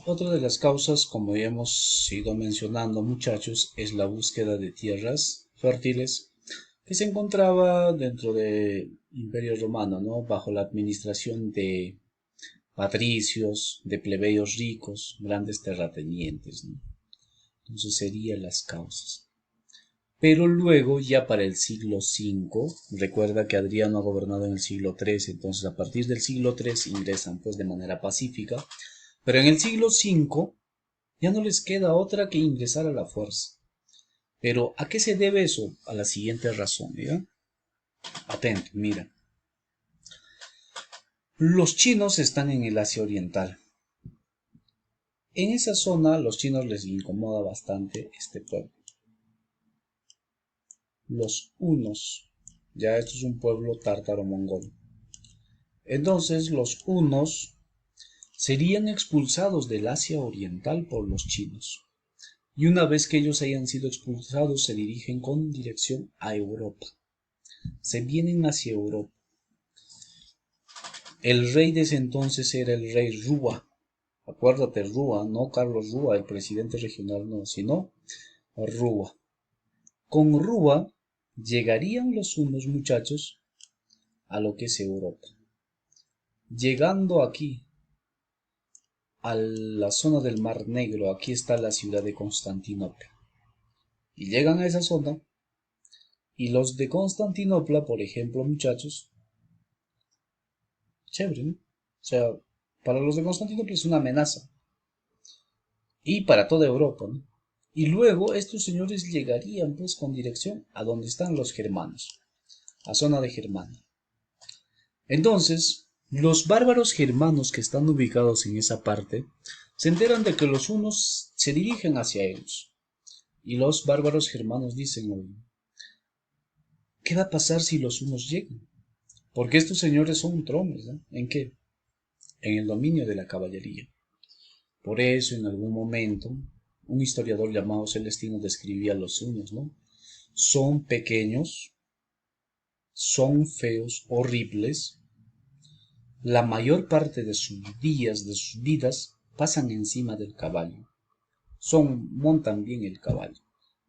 Otra de las causas, como ya hemos ido mencionando, muchachos, es la búsqueda de tierras fértiles que se encontraba dentro del Imperio Romano, ¿no? Bajo la administración de patricios, de plebeyos ricos, grandes terratenientes, ¿no? Entonces serían las causas. Pero luego, ya para el siglo V, recuerda que Adriano ha gobernado en el siglo III, entonces a partir del siglo III ingresan pues de manera pacífica, pero en el siglo V ya no les queda otra que ingresar a la fuerza. Pero ¿a qué se debe eso? A la siguiente razón, ¿ya? Atento, mira. Los chinos están en el Asia Oriental. En esa zona a los chinos les incomoda bastante este pueblo. Los hunos. Ya esto es un pueblo tártaro-mongol. Entonces los hunos serían expulsados del Asia Oriental por los chinos. Y una vez que ellos hayan sido expulsados, se dirigen con dirección a Europa. Se vienen hacia Europa. El rey de ese entonces era el rey Rúa. Acuérdate, Rúa, no Carlos Rúa, el presidente regional, no, sino Rúa. Con Rúa llegarían los unos muchachos a lo que es Europa. Llegando aquí, a la zona del Mar Negro, aquí está la ciudad de Constantinopla. Y llegan a esa zona, y los de Constantinopla, por ejemplo, muchachos, chévere, ¿no? O sea, para los de Constantinopla es una amenaza. Y para toda Europa, ¿no? Y luego estos señores llegarían pues con dirección a donde están los germanos, a zona de Germania. Entonces, los bárbaros germanos que están ubicados en esa parte se enteran de que los hunos se dirigen hacia ellos. Y los bárbaros germanos dicen, oye, ¿qué va a pasar si los hunos llegan? Porque estos señores son tromes, ¿no? ¿En qué? En el dominio de la caballería. Por eso, en algún momento, un historiador llamado Celestino describía a los hunos, ¿no? Son pequeños, son feos, horribles. La mayor parte de sus días, de sus vidas, pasan encima del caballo. Montan bien el caballo,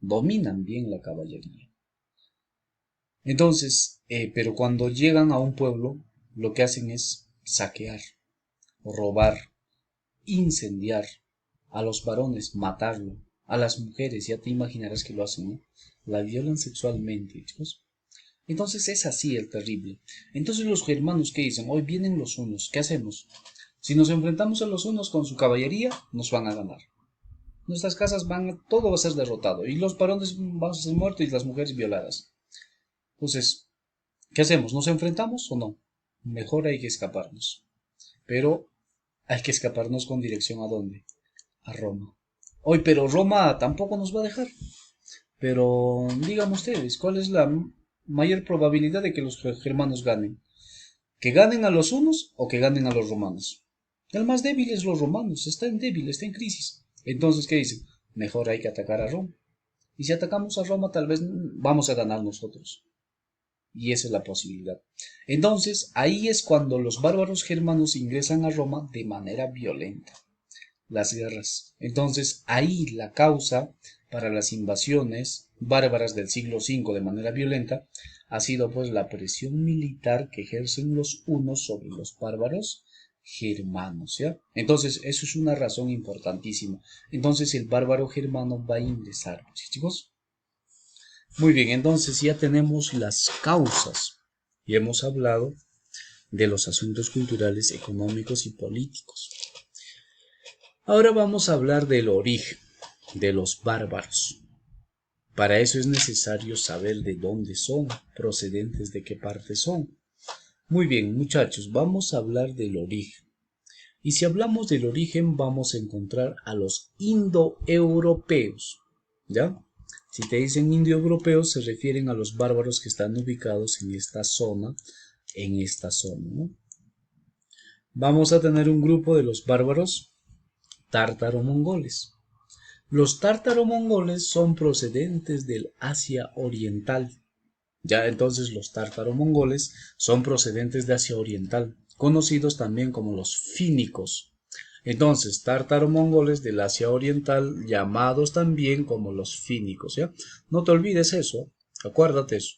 dominan bien la caballería. Entonces, pero cuando llegan a un pueblo, lo que hacen es saquear, robar, incendiar, a los varones matarlo, a las mujeres, ya te imaginarás que lo hacen, ¿no? La violan sexualmente, chicos. Entonces es así el terrible. Entonces los germanos, ¿qué dicen? Hoy vienen los hunos, ¿qué hacemos? Si nos enfrentamos a los hunos con su caballería, nos van a ganar. Nuestras casas todo va a ser derrotado, y los varones van a ser muertos y las mujeres violadas. Entonces, ¿qué hacemos? ¿Nos enfrentamos o no? Mejor hay que escaparnos. Pero hay que escaparnos con dirección a dónde? A Roma. Hoy, pero Roma tampoco nos va a dejar. Pero díganme ustedes, ¿cuál es la mayor probabilidad de que los germanos ganen? ¿Que ganen a los hunos o que ganen a los romanos? El más débil es los romanos, está en débil, está en crisis. Entonces, ¿qué dicen? Mejor hay que atacar a Roma. Y si atacamos a Roma, tal vez vamos a ganar nosotros. Y esa es la posibilidad. Entonces, ahí es cuando los bárbaros germanos ingresan a Roma de manera violenta. Las guerras. Entonces, ahí la causa para las invasiones bárbaras del siglo V de manera violenta ha sido pues la presión militar que ejercen los hunos sobre los bárbaros germanos, ¿ya? Entonces, eso es una razón importantísima. Entonces, el bárbaro germano va a ingresar, ¿sí, chicos? Muy bien, entonces ya tenemos las causas y hemos hablado de los asuntos culturales, económicos y políticos. Ahora vamos a hablar del origen de los bárbaros. Para eso es necesario saber de dónde son, procedentes de qué parte son. Muy bien, muchachos, vamos a hablar del origen. Y si hablamos del origen, vamos a encontrar a los indoeuropeos. ¿Ya? Si te dicen indoeuropeos, se refieren a los bárbaros que están ubicados en esta zona, ¿no? Vamos a tener un grupo de los bárbaros tártaro-mongoles. Los tártaro-mongoles son procedentes del Asia Oriental. Ya entonces los tártaro-mongoles son procedentes de Asia Oriental, conocidos también como los fínicos. Entonces, tártaro-mongoles del Asia Oriental, llamados también como los fínicos, ¿ya? No te olvides eso, acuérdate eso.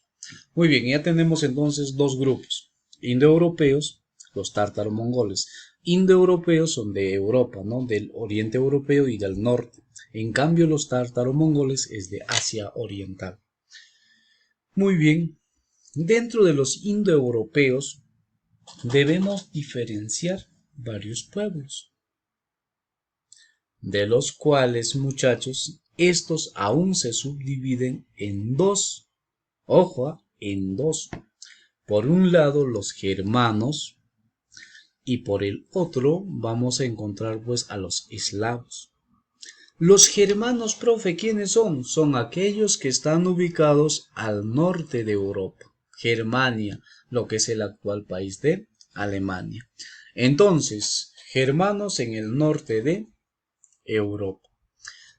Muy bien, ya tenemos entonces dos grupos, indoeuropeos, los tártaro-mongoles. Indoeuropeos son de Europa, ¿no? Del oriente europeo y del norte. En cambio, los tártaro-mongoles es de Asia Oriental. Muy bien, dentro de los indoeuropeos debemos diferenciar varios pueblos, de los cuales, muchachos, estos aún se subdividen en dos. Ojo, en dos. Por un lado los germanos y por el otro vamos a encontrar pues a los eslavos. Los germanos, profe, ¿quiénes son? Son aquellos que están ubicados al norte de Europa, Germania, lo que es el actual país de Alemania. Entonces, germanos en el norte de Europa.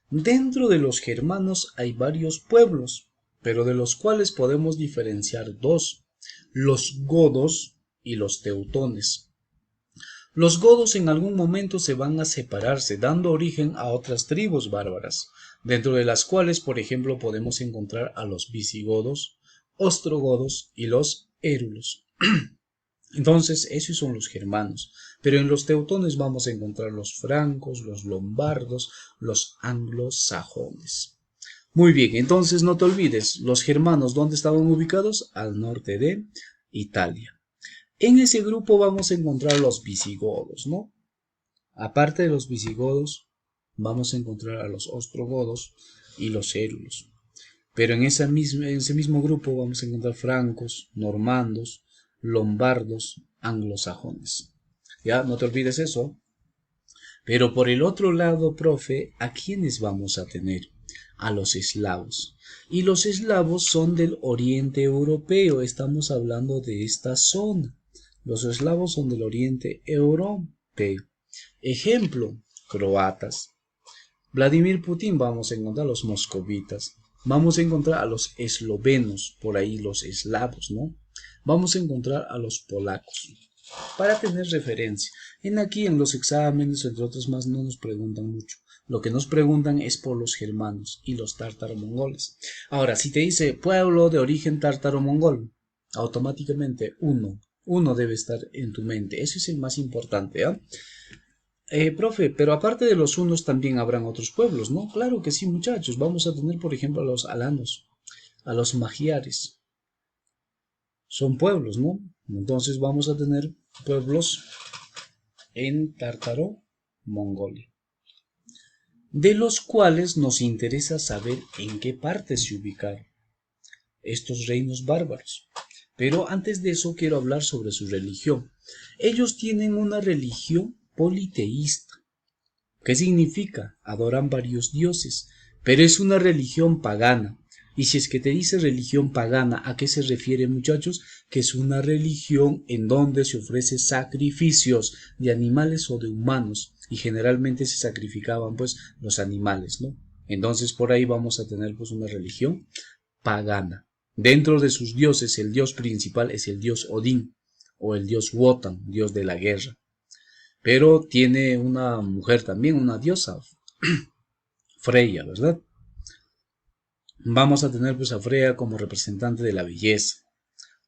Dentro de los germanos hay varios pueblos, pero de los cuales podemos diferenciar dos, los godos y los teutones. Los godos en algún momento se van a separarse, dando origen a otras tribus bárbaras, dentro de las cuales, por ejemplo, podemos encontrar a los visigodos, ostrogodos y los érulos. Entonces, esos son los germanos, pero en los teutones vamos a encontrar los francos, los lombardos, los anglosajones. Muy bien, entonces no te olvides, los germanos, ¿dónde estaban ubicados? Al norte de Italia. En ese grupo vamos a encontrar los visigodos, ¿no? Aparte de los visigodos, vamos a encontrar a los ostrogodos y los érulos. Pero en ese mismo grupo vamos a encontrar francos, normandos, lombardos, anglosajones. Ya, no te olvides eso. Pero por el otro lado, profe, ¿a quiénes vamos a tener? A los eslavos. Y los eslavos son del oriente europeo, estamos hablando de esta zona. Los eslavos son del oriente europeo. Ejemplo, croatas. Vladimir Putin, vamos a encontrar a los moscovitas. Vamos a encontrar a los eslovenos, por ahí los eslavos, ¿no? Vamos a encontrar a los polacos. Para tener referencia, en los exámenes, entre otros más, no nos preguntan mucho. Lo que nos preguntan es por los germanos y los tártaro-mongoles. Ahora, si te dice pueblo de origen tártaro-mongol, automáticamente uno debe estar en tu mente. Ese es el más importante, ¿ah? Profe, pero aparte de los hunos también habrán otros pueblos, ¿no? Claro que sí, muchachos. Vamos a tener, por ejemplo, a los alanos, a los magiares. Son pueblos, ¿no? Entonces vamos a tener pueblos en Tártaro, Mongolia, de los cuales nos interesa saber en qué parte se ubicaron estos reinos bárbaros. Pero antes de eso quiero hablar sobre su religión. Ellos tienen una religión politeísta. ¿Qué significa? Adoran varios dioses, pero es una religión pagana. Y si es que te dice religión pagana, ¿a qué se refiere, muchachos? Que es una religión en donde se ofrece sacrificios de animales o de humanos, y generalmente se sacrificaban pues los animales, ¿no? Entonces por ahí vamos a tener pues una religión pagana. Dentro de sus dioses, el dios principal es el dios Odín o el dios Wotan, dios de la guerra. Pero tiene una mujer también, una diosa, Freya, ¿verdad? Vamos a tener pues a Freya como representante de la belleza,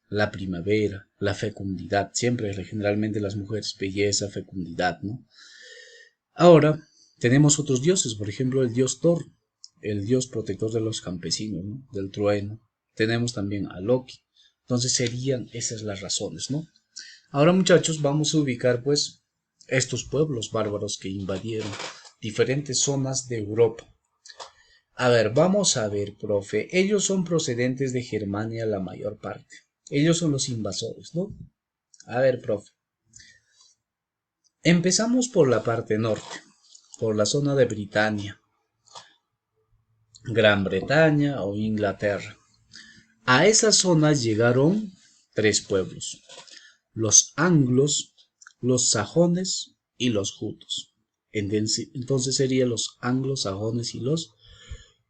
la primavera, la fecundidad. Siempre, generalmente las mujeres, belleza, fecundidad, ¿no? Ahora, tenemos otros dioses, por ejemplo, el dios Thor, el dios protector de los campesinos, ¿no? Del trueno. Tenemos también a Loki. Entonces serían esas las razones, ¿no? Ahora, muchachos, vamos a ubicar pues estos pueblos bárbaros que invadieron diferentes zonas de Europa. A ver, vamos a ver, profe. Ellos son procedentes de Germania la mayor parte. Ellos son los invasores, ¿no? A ver, profe. Empezamos por la parte norte, por la zona de Britania, Gran Bretaña o Inglaterra. A esa zona llegaron tres pueblos: los anglos, los sajones y los jutos. Entonces serían los anglos, sajones y los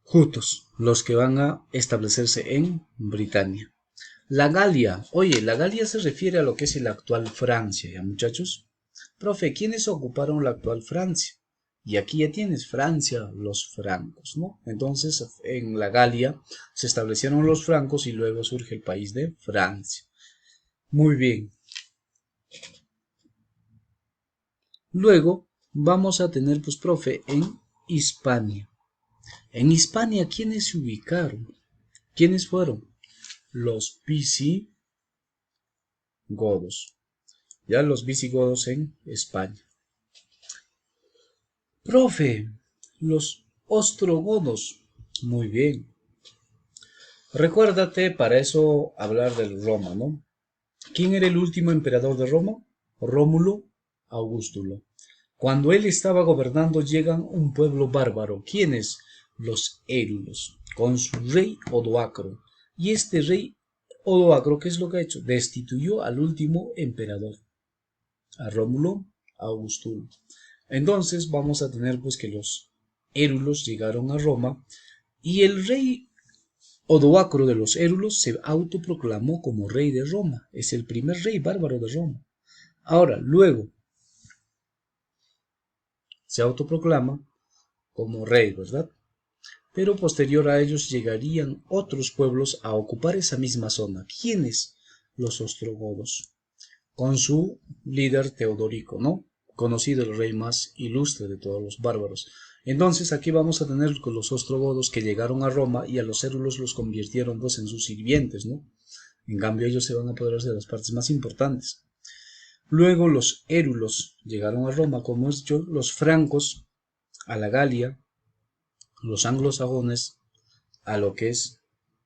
jutos los que van a establecerse en Britania. La Galia, oye, la Galia se refiere a lo que es la actual Francia, ¿ya, muchachos? Profe, ¿quiénes ocuparon la actual Francia? Y aquí ya tienes Francia, los francos, ¿no? Entonces, en la Galia se establecieron los francos y luego surge el país de Francia. Muy bien. Luego vamos a tener, pues, profe, en Hispania. En Hispania, ¿quiénes se ubicaron? ¿Quiénes fueron? Los visigodos. Ya los visigodos en España. Profe, los ostrogodos. Muy bien. Recuérdate para eso hablar del Roma, ¿no? ¿Quién era el último emperador de Roma? Rómulo Augustulo. Cuando él estaba gobernando llegan un pueblo bárbaro. ¿Quiénes? Los érulos, con su rey Odoacro. Y este rey Odoacro, ¿qué es lo que ha hecho? Destituyó al último emperador, a Rómulo Augustulo. Entonces vamos a tener pues que los érulos llegaron a Roma y el rey Odoacro de los érulos se autoproclamó como rey de Roma. Es el primer rey bárbaro de Roma. Ahora, luego se autoproclama como rey, ¿verdad? Pero posterior a ellos llegarían otros pueblos a ocupar esa misma zona. ¿Quiénes? Los ostrogodos, con su líder Teodorico, ¿no? Conocido el rey más ilustre de todos los bárbaros. Entonces aquí vamos a tener con los ostrogodos que llegaron a Roma y a los érulos los convirtieron pues en sus sirvientes, ¿no? En cambio ellos se van a apoderarse de las partes más importantes. Luego los érulos llegaron a Roma, como es dicho, los francos a la Galia, los anglosajones a lo que es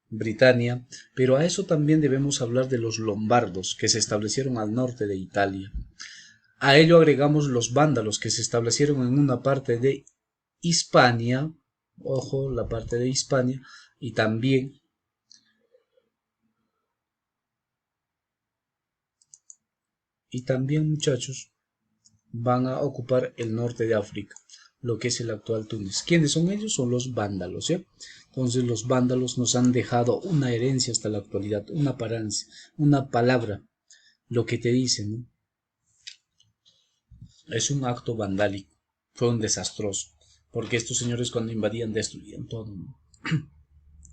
Britania, pero a eso también debemos hablar de los lombardos que se establecieron al norte de Italia. A ello agregamos los vándalos que se establecieron en una parte de Hispania, ojo, la parte de Hispania, y también muchachos, van a ocupar el norte de África, lo que es el actual Túnez. ¿Quiénes son ellos? Son los vándalos, ¿ya? Entonces los vándalos nos han dejado una herencia hasta la actualidad, una palabra, lo que te dicen, ¿no? Es un acto vandálico, fue un desastroso, porque estos señores cuando invadían destruían todo, ¿no?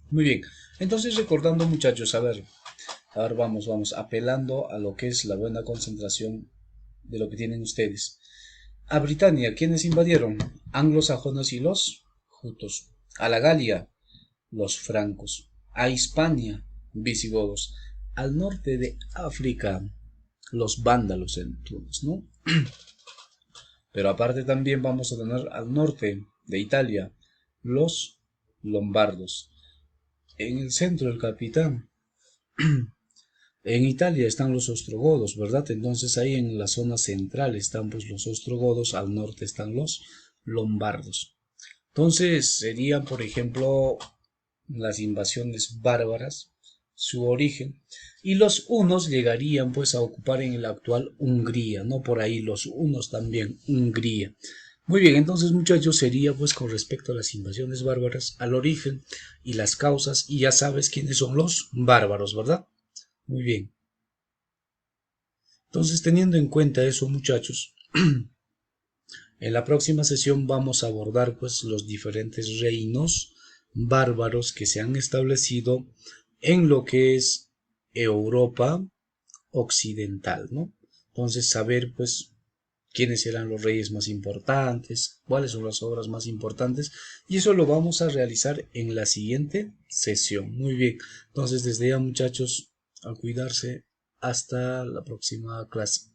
Muy bien, entonces recordando muchachos, a ver, vamos, apelando a lo que es la buena concentración de lo que tienen ustedes. A Britania, ¿quiénes invadieron? Anglosajones y los jutos. A la Galia, los francos. A Hispania, visigodos. Al norte de África, los vándalos en Túnez, ¿no? Pero aparte también vamos a tener al norte de Italia, los lombardos. En el centro, el capitán. En Italia están los ostrogodos, ¿verdad? Entonces ahí en la zona central están pues los ostrogodos, al norte están los lombardos. Entonces serían, por ejemplo, las invasiones bárbaras, su origen, y los hunos llegarían pues a ocupar en la actual Hungría, ¿no? Por ahí los hunos también, Hungría. Muy bien, entonces muchachos sería pues con respecto a las invasiones bárbaras, al origen y las causas, y ya sabes quiénes son los bárbaros, ¿verdad? Muy bien. Entonces, teniendo en cuenta eso, muchachos, en la próxima sesión vamos a abordar pues los diferentes reinos bárbaros que se han establecido en lo que es Europa occidental, ¿no? Entonces, saber pues quiénes eran los reyes más importantes, cuáles son las obras más importantes, y eso lo vamos a realizar en la siguiente sesión. Muy bien, entonces desde ya muchachos, a cuidarse, hasta la próxima clase.